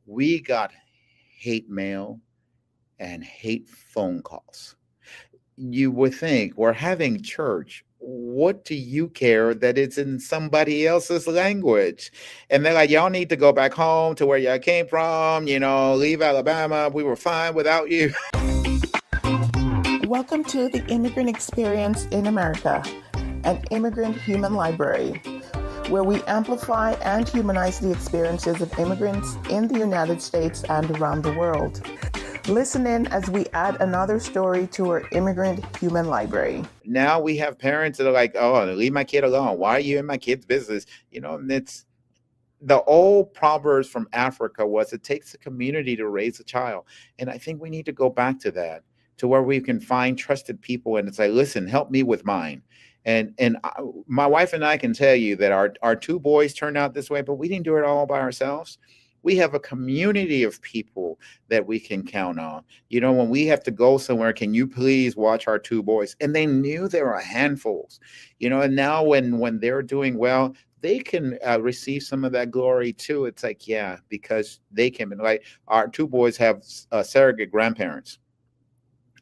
We got hate mail and hate phone calls. You would think we're having church. What do you care that it's in somebody else's language? And they're like, y'all need to go back home to where y'all came from, leave Alabama. We were fine without you. Welcome to the Immigrant Experience in America, an immigrant human library, where we amplify and humanize the experiences of immigrants in the United States and around the world. Listen in as we add another story to our immigrant human library. Now we have parents that are like, oh, leave my kid alone. Why are you in my kid's business? And it's the old proverbs from Africa was it takes a community to raise a child. And I think we need to go back to that, to where we can find trusted people and say, listen, help me with mine. My wife and I can tell you that our two boys turned out this way, but we didn't do it all by ourselves. We have a community of people that we can count on. When we have to go somewhere, can you please watch our two boys? And they knew there were handfuls, and now when they're doing well, they can receive some of that glory too. It's like, yeah, because they can, like our two boys have surrogate grandparents,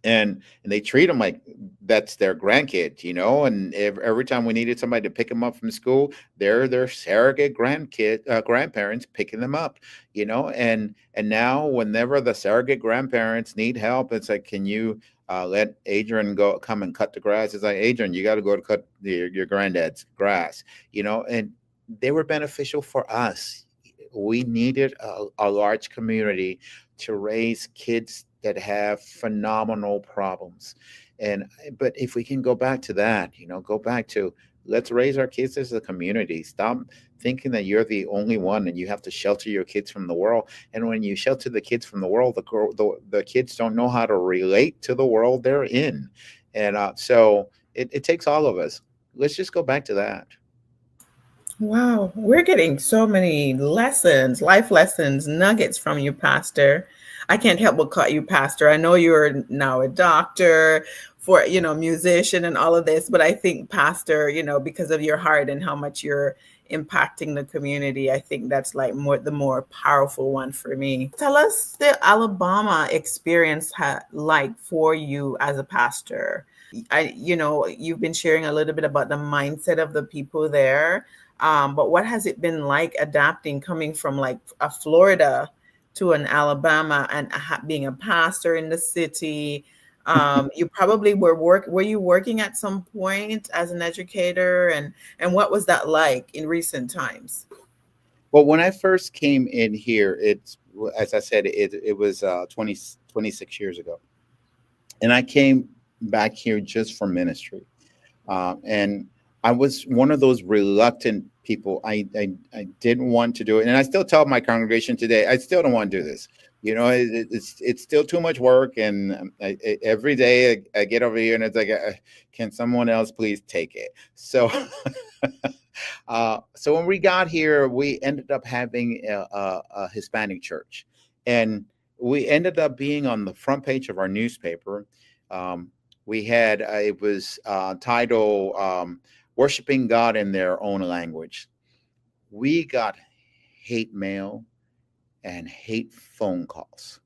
and they treat them like that's their grandkid, and every time we needed somebody to pick them up from school, they're their surrogate grandparents picking them up, and now whenever the surrogate grandparents need help, it's like, can you let Adrian come and cut the grass? It's like, Adrian, you got to go to cut your granddad's grass, and they were beneficial for us. We needed a large community to raise kids that have phenomenal problems. But if we can go back to that, go back to, let's raise our kids as a community. Stop thinking that you're the only one and you have to shelter your kids from the world. And when you shelter the kids from the world, the kids don't know how to relate to the world they're in. So it takes all of us. Let's just go back to that. Wow, we're getting so many lessons, life lessons, nuggets from you, Pastor. I can't help but call you Pastor. I know you're now a doctor, for musician and all of this, but I think Pastor, because of your heart and how much you're impacting the community, I think that's like the more powerful one for me. Tell us the Alabama experience like for you as a pastor. You've been sharing a little bit about the mindset of the people there. But what has it been like adapting, coming from like a Florida to an Alabama and being a pastor in the city? You probably were you working at some point as an educator, and what was that like in recent times? Well, when I first came in here, as I said, it was 26 years ago. And I came back here just for ministry. And I was one of those reluctant people. I didn't want to do it. And I still tell my congregation today, I still don't want to do this. It's still too much work. And every day I get over here and it's like, can someone else please take it? So, so when we got here, we ended up having a Hispanic church. And we ended up being on the front page of our newspaper. We had, it was titled, Worshiping God in Their Own Language. We got hate mail and hate phone calls.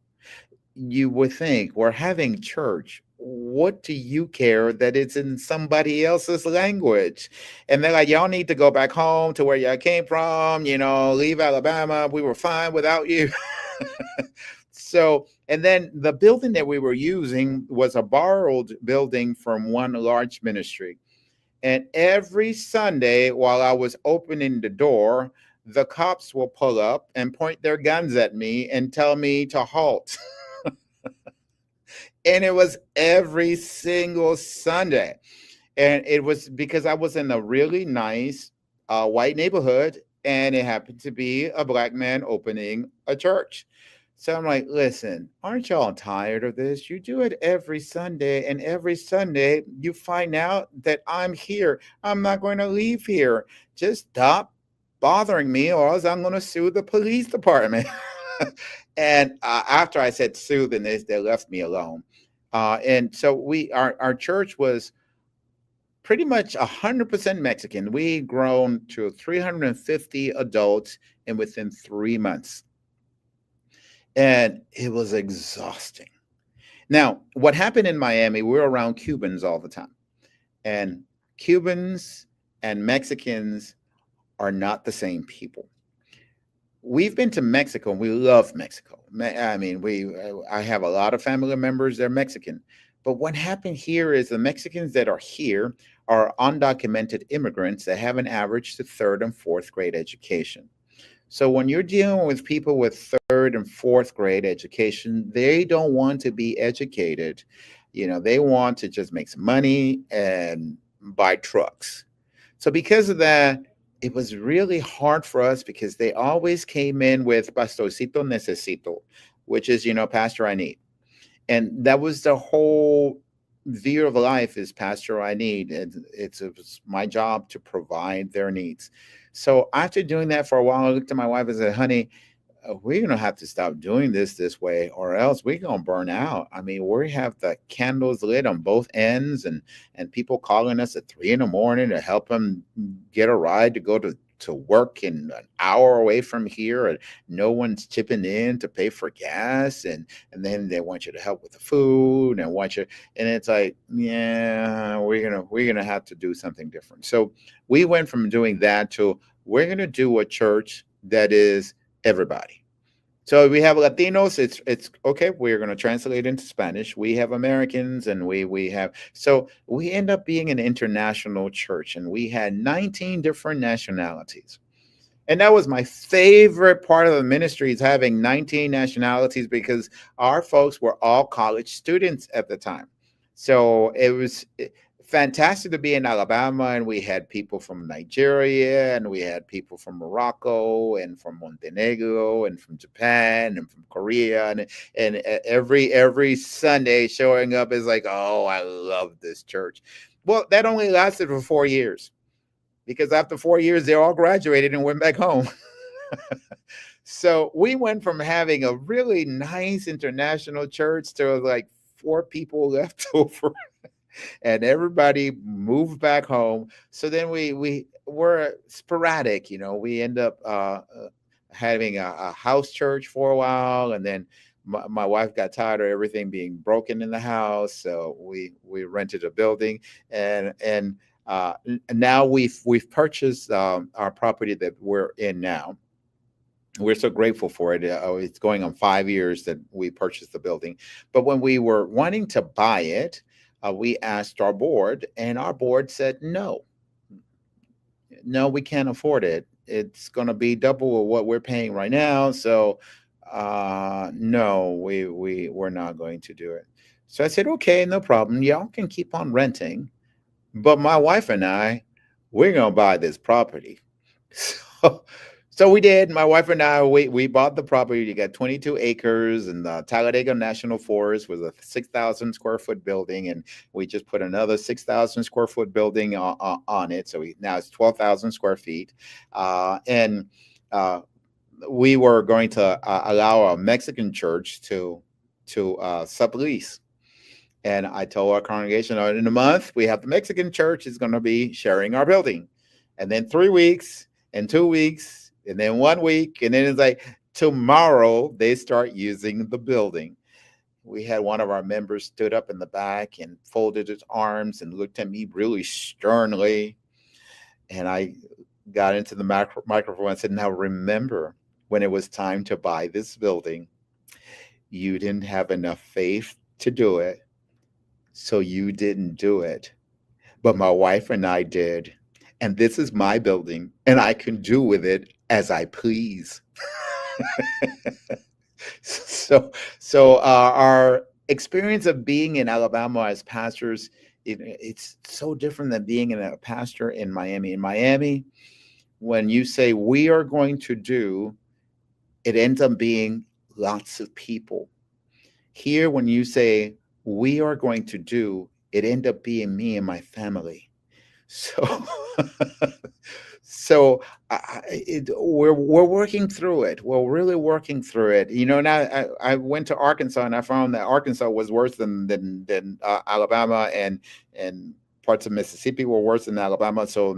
You would think we're having church. What do you care that it's in somebody else's language? And they're like, y'all need to go back home to where y'all came from, leave Alabama. We were fine without you. So, and then the building that we were using was a borrowed building from one large ministry. And every Sunday, while I was opening the door, the cops will pull up and point their guns at me and tell me to halt. And it was every single Sunday. And it was because I was in a really nice white neighborhood, and it happened to be a Black man opening a church. So I'm like, listen, aren't y'all tired of this? You do it every Sunday, and every Sunday you find out that I'm here. I'm not going to leave here. Just stop bothering me, or else I'm going to sue the police department. And after I said sue, then they left me alone. And so our church was pretty much 100% Mexican. We'd grown to 350 adults in within 3 months. And it was exhausting. Now, what happened in Miami, we were around Cubans all the time. And Cubans and Mexicans are not the same people. We've been to Mexico and we love Mexico. I mean, I have a lot of family members, they're Mexican. But what happened here is the Mexicans that are here are undocumented immigrants that have an average to third and fourth grade education. So when you're dealing with people with third and fourth grade education, they don't want to be educated. They want to just make some money and buy trucks. So because of that, it was really hard for us because they always came in with pastorcito necesito, which is, pastor, I need. And that was the whole view of life is pastor, I need. It's my job to provide their needs. So after doing that for a while, I looked at my wife and said, honey, we're going to have to stop doing this way or else we're going to burn out. I mean, we have the candles lit on both ends and people calling us at 3 a.m. to help them get a ride to go to work in an hour away from here, and no one's chipping in to pay for gas, and then they want you to help with the food and and it's like, yeah, we're gonna have to do something different. So we went from doing that to we're gonna do a church that is everybody. So we have Latinos. It's okay. We're going to translate into Spanish. We have Americans, and we have. So we end up being an international church, and we had 19 different nationalities. And that was my favorite part of the ministry, is having 19 nationalities, because our folks were all college students at the time. So it was fantastic to be in Alabama, and we had people from Nigeria, and we had people from Morocco, and from Montenegro, and from Japan, and from Korea, and every Sunday showing up is like, oh, I love this church. Well, that only lasted for 4 years, because after 4 years, they all graduated and went back home. So we went from having a really nice international church to like 4 people left over. And everybody moved back home. So then we were sporadic, we end up having a house church for a while, and then my wife got tired of everything being broken in the house, so we rented a building, and now we've purchased our property that we're in now. We're so grateful for it. It's going on 5 years that we purchased the building. But when we were wanting to buy it, we asked our board, and our board said, no, we can't afford it. It's going to be double of what we're paying right now. So no, we're not going to do it. So I said, okay, no problem. Y'all can keep on renting. But my wife and we're going to buy this property. So we did. My wife and I, we bought the property. You got 22 acres, and the Talladega National Forest was a 6,000 square foot building, and we just put another 6,000 square foot building on it. So now it's 12,000 square feet, and we were going to allow a Mexican church to sublease. And I told our congregation, in a month we have the Mexican church is going to be sharing our building, and then 3 weeks, and 2 weeks. And then 1 week, and then it's like tomorrow they start using the building. We had one of our members stood up in the back and folded his arms and looked at me really sternly. And I got into the microphone and said, now remember, when it was time to buy this building, you didn't have enough faith to do it. So you didn't do it. But my wife and I did. And this is my building, and I can do with it as I please. So our experience of being in Alabama as pastors, it's so different than being a pastor in Miami. In Miami, when you say we are going to do, it ends up being lots of people. Here, when you say we are going to do, it ends up being me and my family. So we're working through it. We're really working through it. Now I went to Arkansas, and I found that Arkansas was worse than Alabama, and parts of Mississippi were worse than Alabama. So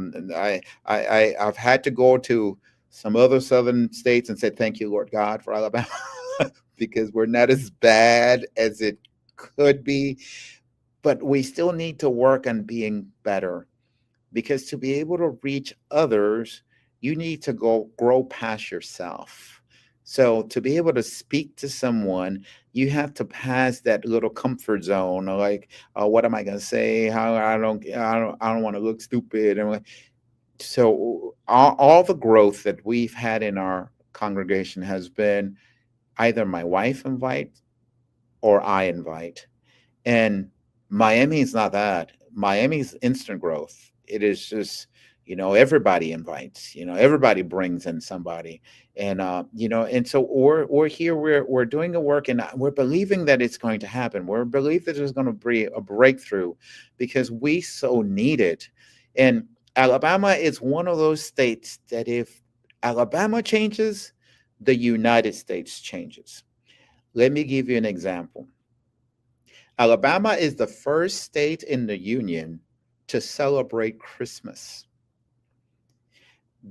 I've had to go to some other southern states and say, thank you, Lord God, for Alabama. because we're not as bad as it could be, but we still need to work on being better, because to be able to reach others, you need to go grow past yourself. So to be able to speak to someone, you have to pass that little comfort zone, or like, what am I going to say? How I don't want to look stupid. And so all the growth that we've had in our congregation has been either my wife invite or I invite. And Miami is not that. Miami's instant growth. It is just, everybody invites, everybody brings in somebody. And and so we're here, we're doing the work, and we're believing that it's going to happen. We're believe that there's going to be a breakthrough, because we so need it. And Alabama is one of those states that if Alabama changes, the United States changes. Let me give you an example. Alabama is the first state in the union to celebrate Christmas.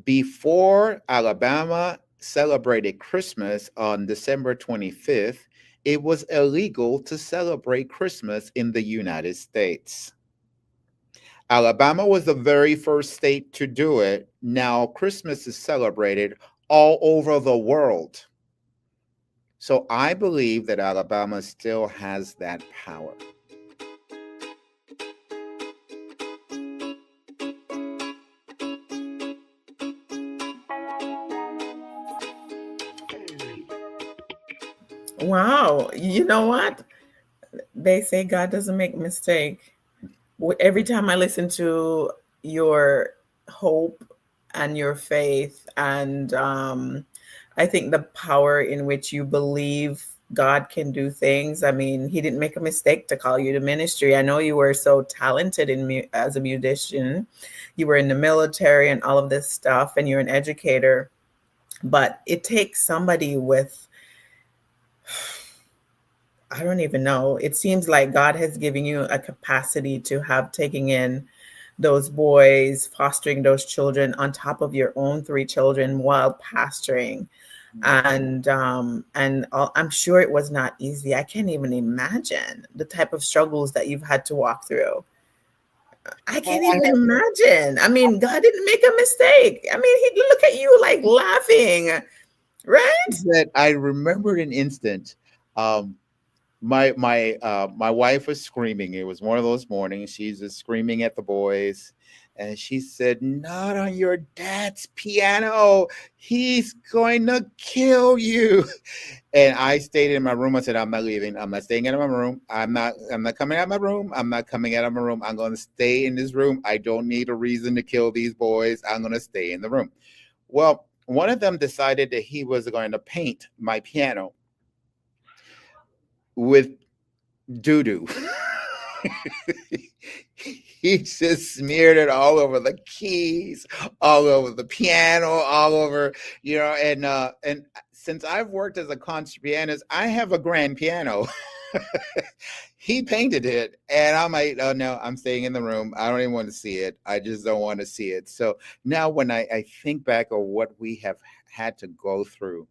Before Alabama celebrated Christmas on December 25th, it was illegal to celebrate Christmas in the United States. Alabama was the very first state to do it. Now Christmas is celebrated all over the world. So I believe that Alabama still has that power. Wow. You know what? They say God doesn't make a mistake. Every time I listen to your hope and your faith, and I think the power in which you believe God can do things. I mean, he didn't make a mistake to call you to ministry. I know you were so talented as a musician. You were in the military and all of this stuff, and you're an educator. But it takes somebody with, I don't even know. It seems like God has given you a capacity to have taken in those boys, fostering those children on top of your own 3 children while pastoring. And I'm sure it was not easy. I can't even imagine the type of struggles that you've had to walk through. I can't even imagine. I mean, God didn't make a mistake. I mean, he look at you like laughing, right? That I remembered an instant. My wife was screaming. It was one of those mornings. She's just screaming at the boys, and she said, "Not on your dad's piano. He's going to kill you." And I stayed in my room. I said, "I'm not leaving. I'm not staying out of my room. I'm not coming out of my room. I'm not coming out of my room. I'm going to stay in this room. I don't need a reason to kill these boys. I'm going to stay in the room." Well, one of them decided that he was going to paint my piano with doo-doo. He just smeared it all over the keys, all over the piano, all over, and since I've worked as a concert pianist, I have a grand piano. He painted it, and I'm like, "Oh no, I'm staying in the room. I don't even want to see it. I just don't want to see it." So now when I think back of what we have had to go through,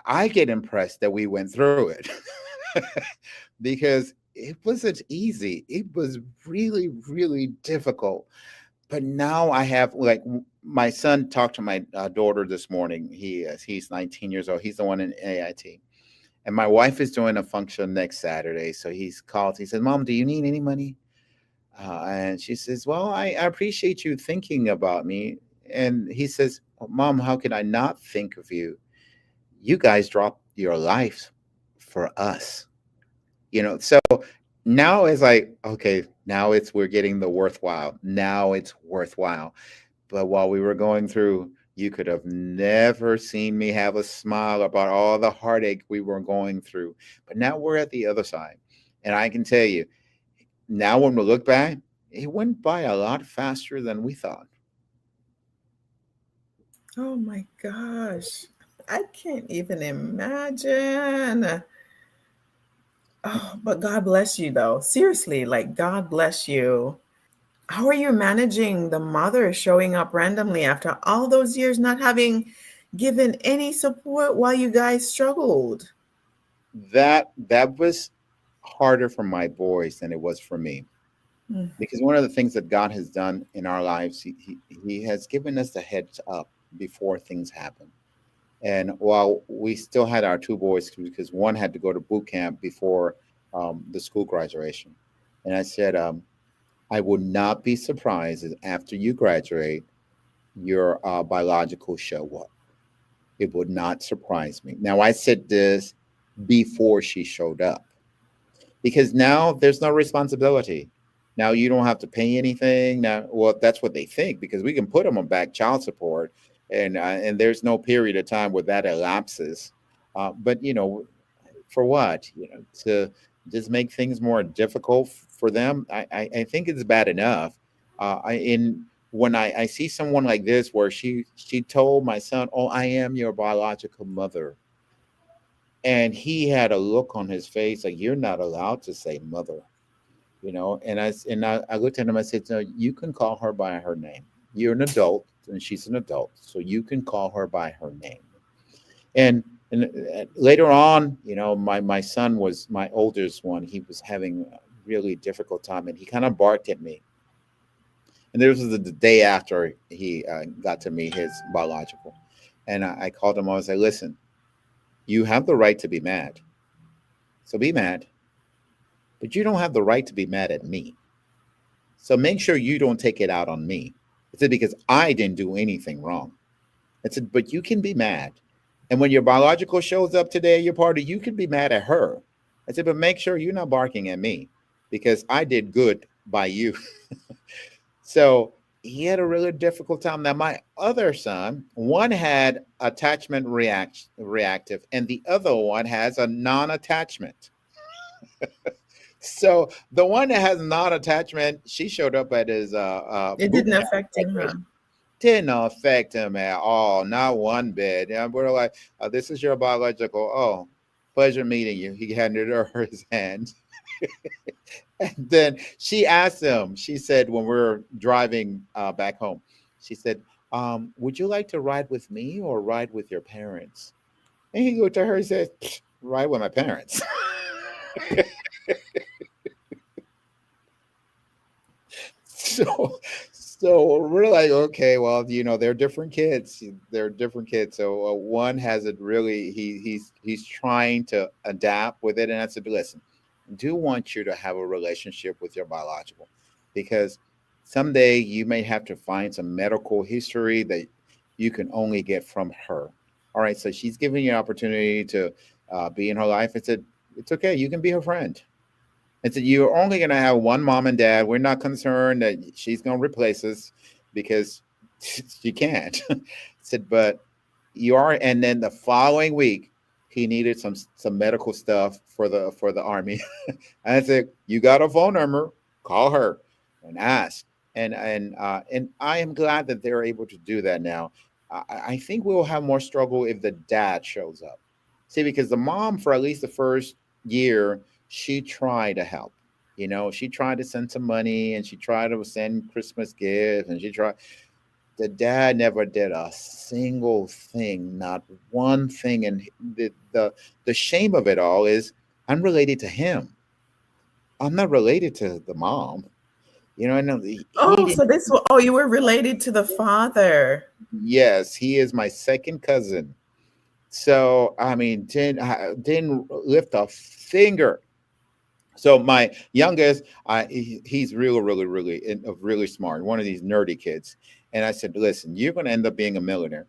I get impressed that we went through it. Because it wasn't easy. It was really, really difficult. But now I have, like, my son talked to my daughter this morning. He's 19 years old. He's the one in AIT. And my wife is doing a function next Saturday. So he's called. He said, "Mom, do you need any money?" And she says, "Well, I appreciate you thinking about me." And he says, "Mom, how can I not think of you? You guys dropped your life for us." So now it's like, okay, now we're getting the worthwhile. Now it's worthwhile. But while we were going through, you could have never seen me have a smile about all the heartache we were going through. But now we're at the other side. And I can tell you, now when we look back, it went by a lot faster than we thought. Oh my gosh. I can't even imagine. Oh, but God bless you though. Seriously, like God bless you. How are you managing the mother showing up randomly after all those years not having given any support while you guys struggled? That was harder for my boys than it was for me, Mm. because one of the things that God has done in our lives, he has given us the heads up before things happen. And while we still had our two boys, because one had to go to boot camp before the school graduation, and I said, I would not be surprised if after you graduate, your biological show up. It would not surprise me. Now, I said this before she showed up, because now there's no responsibility. Now you don't have to pay anything. Now, well, that's what they think, because we can put them on back child support, and there's no period of time where that elapses. But for what? To just make things more difficult for them. I think it's bad enough. I in When I see someone like this, where she told my son, "Oh, I am your biological mother," and he had a look on his face like, "You're not allowed to say mother." And I looked at him. I said, "No, you can call her by her name. You're an adult, and she's an adult, so you can call her by her name." And later on, my son was my oldest one. He was having a really difficult time, and he kind of barked at me. And this was the day after he got to meet his biological. And I called him. I was like, "Listen, you have the right to be mad. So be mad, but you don't have the right to be mad at me. So make sure you don't take it out on me." I said, "Because I didn't do anything wrong." I said, "But you can be mad. And when your biological shows up today at your party, you can be mad at her." I said, "But make sure you're not barking at me, because I did good by you." So he had a really difficult time. Now, my other son, one had reactive, and the other one has a non-attachment. So the one that has non-attachment, she showed up at his It boot didn't camp affect him, huh? graduation. Didn't affect him at all, not one bit. And we're like, "This is your biological. Oh, pleasure meeting you." He handed her his hand. And then she asked him, she said, when we were driving back home, she said, "Would you like to ride with me or ride with your parents?" And he looked at her and said, "Ride with my parents." So we're like, okay, well, they're different kids. They're different kids. So one has it really. He's trying to adapt with it, and I said, "Listen, I do want you to have a relationship with your biological, because someday you may have to find some medical history that you can only get from her." All right, so she's giving you an opportunity to be in her life. I said, "It's okay. You can be her friend." And so you're only going to have one mom and dad. We're not concerned that she's going to replace us, because she can't. I said, "But you are." And then the following week, he needed some medical stuff for the army. And I said, "You got a phone number? Call her and ask." And I am glad that they're able to do that now. I think we'll have more struggle if the dad shows up. See, because the mom, for at least the first year, she tried to help. She tried to send some money, and she tried to send Christmas gifts, and she tried. The dad never did a single thing, not one thing. And the shame of it all is, I'm related to him. I'm not related to the mom. I know he Oh, didn't. so you were related to the father. Yes, he is my second cousin. So I mean, didn't lift a finger. So my youngest, he's really, really, really, really smart. One of these nerdy kids. And I said, "Listen, you're going to end up being a millionaire.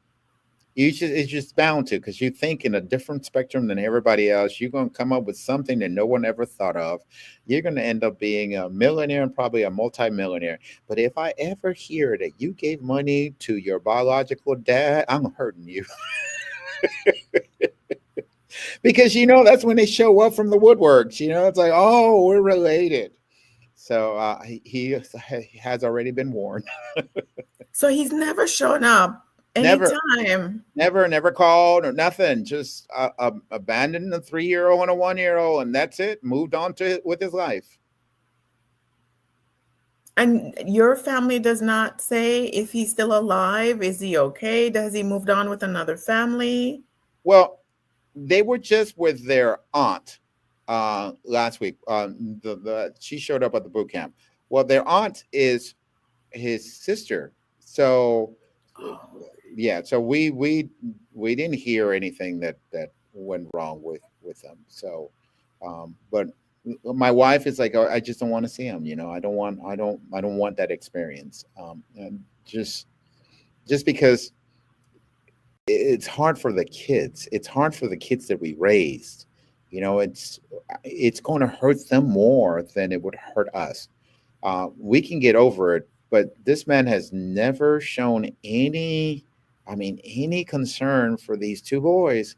It's just bound to, because you think in a different spectrum than everybody else. You're going to come up with something that no one ever thought of. You're going to end up being a millionaire, and probably a multimillionaire. But if I ever hear that you gave money to your biological dad, I'm hurting you." Because that's when they show up from the woodworks. It's like, "Oh, we're related." So he has already been warned. So he's never shown up Never, anytime. never called or nothing. Just abandoned a 3-year-old and a 1-year-old, and that's it. Moved on with his life. And your family does not say if he's still alive. Is he okay? Does he moved on with another family? Well, they were just with their aunt last week. She showed up at the boot camp. Well, their aunt is his sister. So yeah, so we didn't hear anything that went wrong with them. So but my wife is like, "Oh, I just don't want to see him, I don't want that experience, and just because it's hard for the kids. It's hard for the kids that we raised. It's going to hurt them more than it would hurt us. We can get over it, but this man has never shown any concern for these two boys.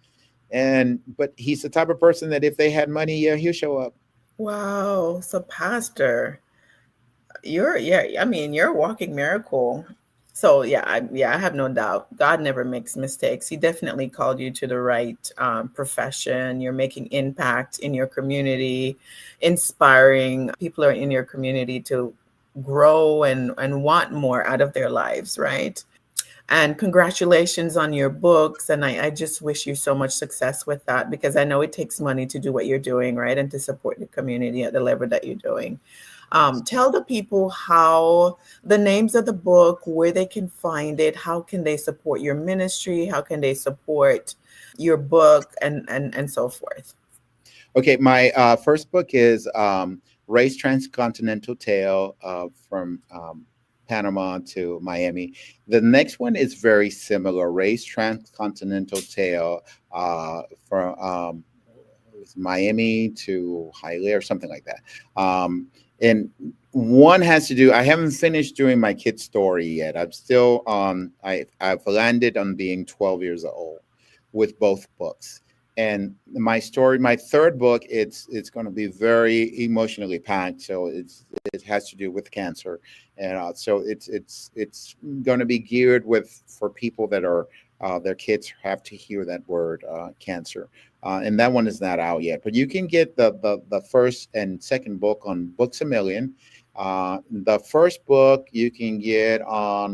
But he's the type of person that if they had money, yeah, he'll show up. Wow. So, Pastor, you're a walking miracle. So I have no doubt God never makes mistakes. He definitely called you to the right profession. You're making impact in your community, inspiring people are in your community to grow and want more out of their lives, right? And congratulations on your books. And I just wish you so much success with that, because I know it takes money to do what you're doing, right? And to support the community at the level that you're doing. Tell the people how the names of the book, where they can find it, how can they support your ministry, how can they support your book, and so forth. Okay, my first book is Race Transcontinental Tale from Panama to Miami. The next one is very similar, Race Transcontinental Tale from Miami to Hialeah or something like that. And one has to do, I haven't finished doing my kid's story yet. I'm still I've landed on being 12 years old with both books. And my story, my third book, it's going to be very emotionally packed. So it has to do with cancer, and so it's going to be geared for people that are their kids have to hear that word cancer, and that one is not out yet. But you can get the first and second book on Books a Million. The first book you can get on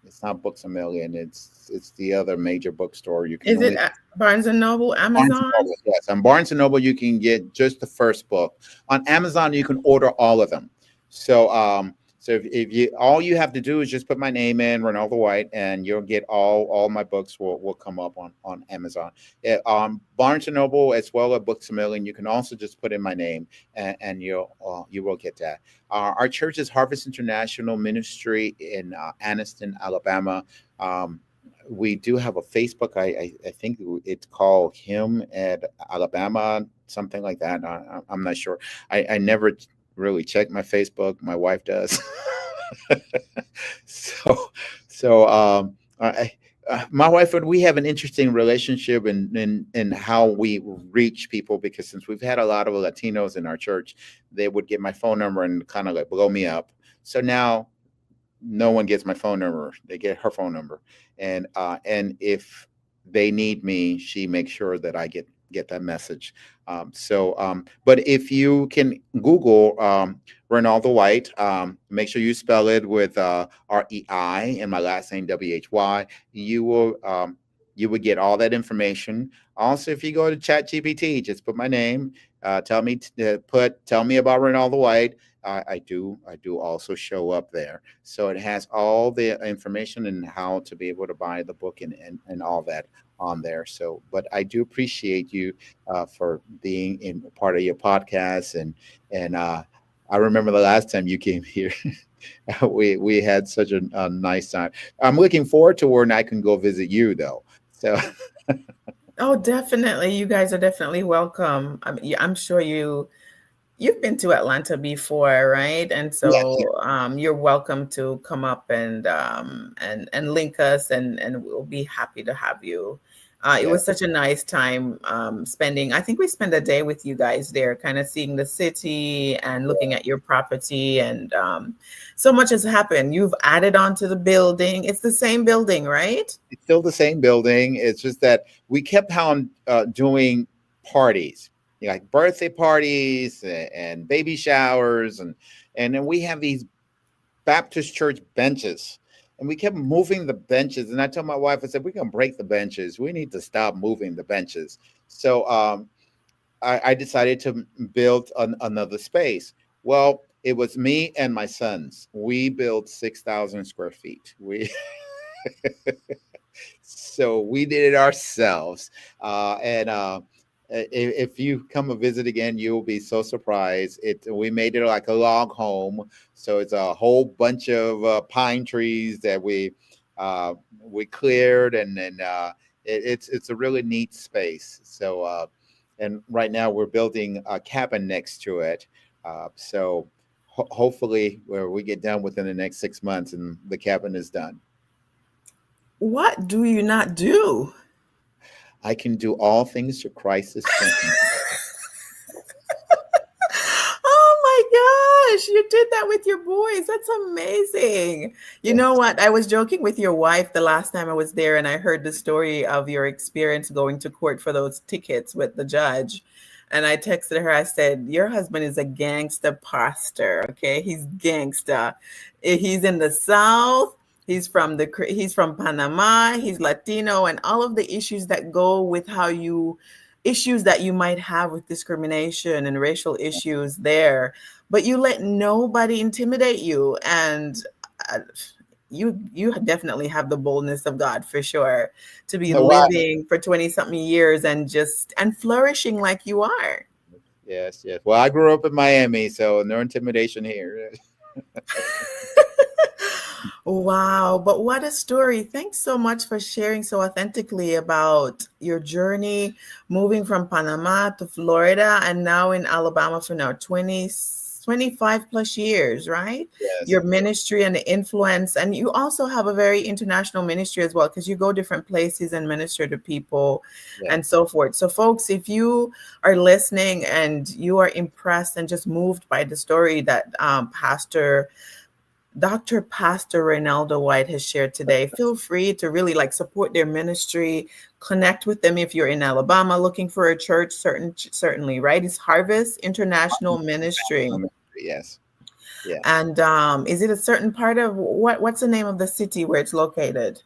it's not Books a Million. It's the other major bookstore. You can Is it only at Barnes and Noble, Barnes and Amazon? Noble, yes. On Barnes and Noble, you can get just the first book. On Amazon, you can order all of them. So if you all you have to do is just put my name in, Reynaldo White, and you'll get all my books will come up on Amazon. Barnes and Noble as well as Books a Million. You can also just put in my name, and you will get that. Our church is Harvest International Ministry in Anniston, Alabama. We do have a Facebook. I think it's called Him at Alabama, something like that. I'm not sure. I never really check my Facebook. My wife does. so my wife and we have an interesting relationship in how we reach people, because since we've had a lot of Latinos in our church, they would get my phone number and kind of like blow me up. So now no one gets my phone number. They get her phone number. And if they need me, she makes sure that I get that message. But if you can Google Reynaldo White, make sure you spell it with REI and my last name WHY. You will get all that information. Also, if you go to ChatGPT, just put my name. Tell me about Reynaldo White. I do also show up there. So it has all the information and how to be able to buy the book and all that on there. So, but I do appreciate you for being in part of your podcast. And I remember the last time you came here, we had such a nice time. I'm looking forward to when I can go visit you though. So. Oh, definitely. You guys are definitely welcome. I'm sure you've been to Atlanta before, right? And Yeah. so you're welcome to come up and link us, and we'll be happy to have you. It Yeah. was such a nice time spending. I think we spent a day with you guys there, kind of seeing the city and looking at your property, and so much has happened. You've added on to the building. It's the same building, right? It's still the same building. It's just that we kept on doing parties. like birthday parties and baby showers, and then we have these Baptist church benches. And we kept moving the benches. And I told my wife, I said, we're going to break the benches. We need to stop moving the benches. So I decided to build another space. Well, it was me and my sons. We built 6,000 square feet. So we did it ourselves. If you come and visit again, you'll be so surprised. We made it like a log home, so it's a whole bunch of pine trees that we cleared, and then it's a really neat space. So and right now we're building a cabin next to it. So hopefully, where we get done within the next 6 months, and the cabin is done. What do you not do? I can do all things through Christ who strengthens me. Oh my gosh, you did that with your boys. That's amazing. You know Yes, what? I was joking with your wife the last time I was there, and I heard the story of your experience going to court for those tickets with the judge. And I texted her, I said, your husband is a gangster pastor. Okay. He's gangster. He's in the South. He's from Panama. He's Latino, and all of the issues that go with issues that you might have with discrimination and racial issues there. But you let nobody intimidate you, and uh, you definitely have the boldness of God for sure to be wow. living for 20 something years and flourishing like you are. Yes, yes. Well, I grew up in Miami, so no intimidation here. Wow, but what a story. Thanks so much for sharing so authentically about your journey moving from Panama to Florida and now in Alabama for now 25 plus years, right? Yes, Your ministry and the influence. And you also have a very international ministry as well, because you go different places and minister to people yes. and so forth. So, folks, if you are listening and you are impressed and just moved by the story that Pastor Reynaldo White has shared today, feel free to really support their ministry, connect with them if you're in Alabama looking for a church, certainly, right? It's Harvest International Ministry. Yes, yes. And is it a certain part of what's the name of the city where it's located?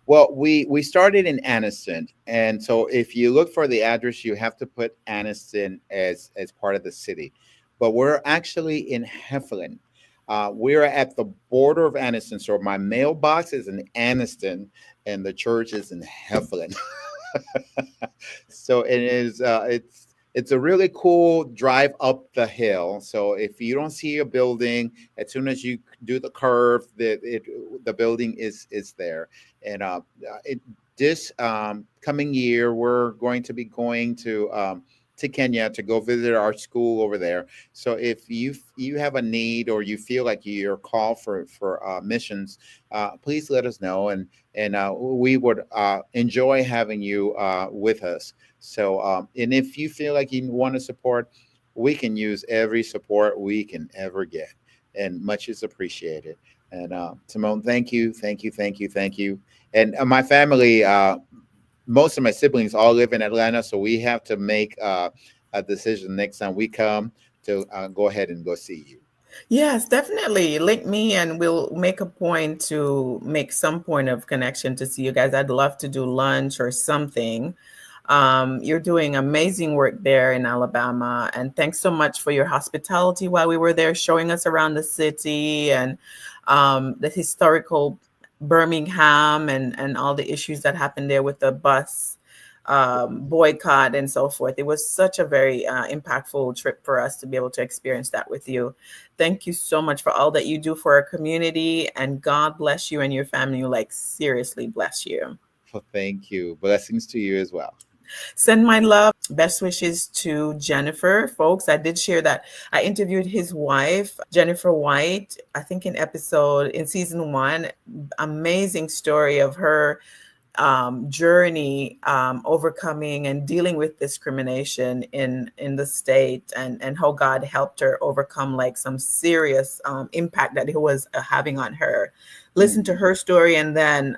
Well, we started in Anniston, and so if you look for the address, you have to put Anniston as part of the city. But we're actually in Heflin. We're at the border of Anniston, so my mailbox is in Anniston, and the church is in Heflin. So it is. It's a really cool drive up the hill. So if you don't see a building, as soon as you do the curve, the building is there. And this coming year, we're going to be going to Kenya to go visit our school over there. So if you have a need or you feel like you're called for missions, please let us know, and we would enjoy having you with us. So and if you feel like you want to support, we can use every support we can ever get, and much is appreciated. And Simone, thank you, thank you, thank you, thank you. And my family, most of my siblings all live in Atlanta, so we have to make a decision next time we come to go ahead and go see you. Yes, definitely. Link me and we'll make a point to make some point of connection to see you guys. I'd love to do lunch or something. You're doing amazing work there in Alabama. And thanks so much for your hospitality while we were there, showing us around the city and the historical Birmingham and all the issues that happened there with the bus boycott and so forth. It was such a very impactful trip for us to be able to experience that with you. Thank you so much for all that you do for our community, and God bless you and your family. Seriously bless you. Well, thank you. Blessings to you as well. Send my love, best wishes to Jennifer. Folks, I did share that I interviewed his wife, Jennifer White, I think in season 1. Amazing story of her journey overcoming and dealing with discrimination in the state, and how God helped her overcome some serious impact that it was having on her. Listen to her story, and then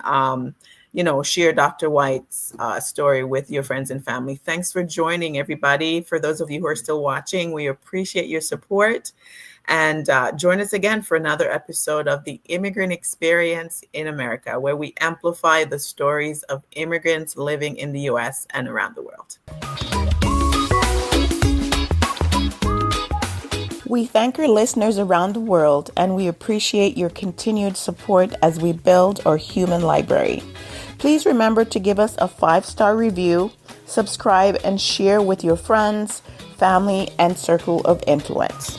share Dr. White's story with your friends and family. Thanks for joining, everybody. For those of you who are still watching, we appreciate your support. And join us again for another episode of the Immigrant Experience in America, where we amplify the stories of immigrants living in the U.S. and around the world. We thank our listeners around the world, and we appreciate your continued support as we build our human library. Please remember to give us a 5-star review, subscribe, and share with your friends, family, and circle of influence.